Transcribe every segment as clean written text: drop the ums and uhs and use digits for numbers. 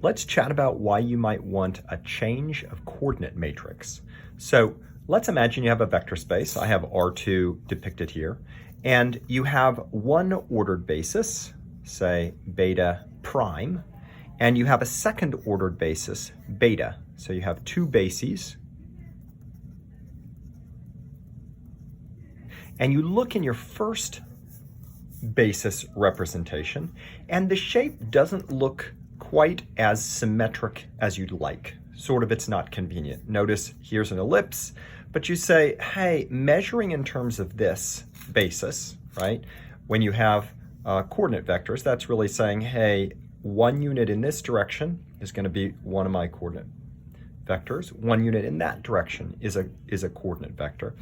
let's chat about why you might want a change of coordinate matrix. So let's imagine you have a vector space. I have R2 depicted here, and you have one ordered basis, say beta prime, and you have a second ordered basis, beta. So you have two bases, and you look in your first basis representation, and the shape doesn't look quite as symmetric as you'd like. Sort of, it's not convenient. Notice here's an ellipse, but you say, hey, measuring in terms of this basis, right? When you have coordinate vectors, that's really saying, hey, one unit in this direction is going to be one of my coordinate vectors. One unit in that direction is a coordinate vector.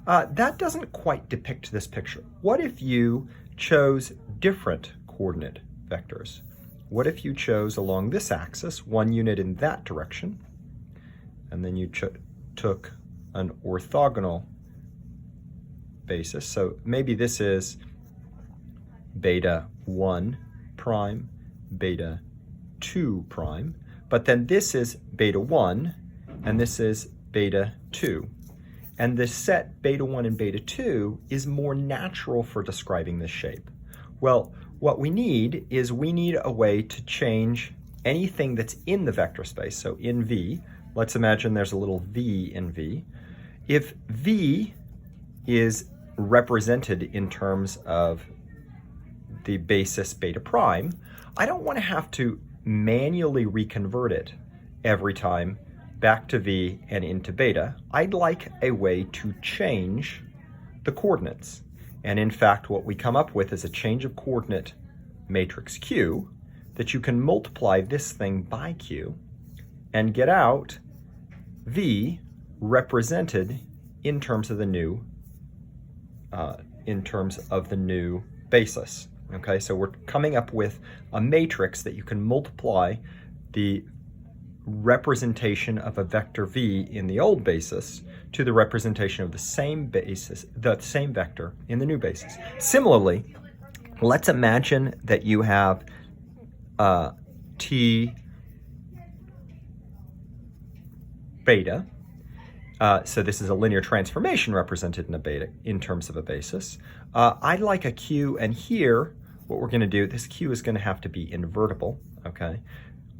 That doesn't quite depict this picture. What if you chose different coordinate vectors? What if you chose along this axis one unit in that direction, and then you took an orthogonal basis? So maybe this is beta 1 prime, beta 2 prime, but then this is beta 1, and this is beta 2. And this set beta 1 and beta 2 is more natural for describing this shape. Well, what we need is a way to change anything that's in the vector space. So in V, let's imagine there's a little V in V. If V is represented in terms of the basis beta prime, I don't want to have to manually reconvert it every time back to V and into beta. I'd like a way to change the coordinates. And in fact, what we come up with is a change of coordinate matrix Q that you can multiply this thing by Q and get out V represented in terms of the new basis. Okay, so we're coming up with a matrix that you can multiply the representation of a vector V in the old basis to the representation of the same basis, the same vector in the new basis. Similarly, let's imagine that you have T beta. So this is a linear transformation represented in a beta in terms of a basis. I'd like a Q, and here what we're going to do, this Q is going to have to be invertible. Okay,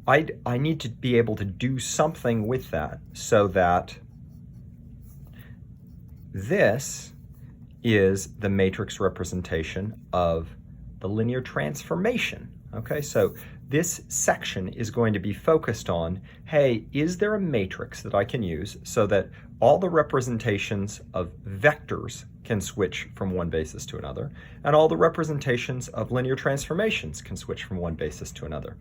I need to be able to do something with that so that this is the matrix representation of the linear transformation. Okay, so this section is going to be focused on, hey, is there a matrix that I can use so that all the representations of vectors can switch from one basis to another, and all the representations of linear transformations can switch from one basis to another.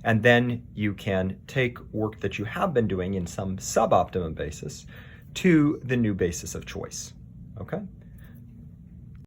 And then you can take work that you have been doing in some suboptimum basis to the new basis of choice. Okay?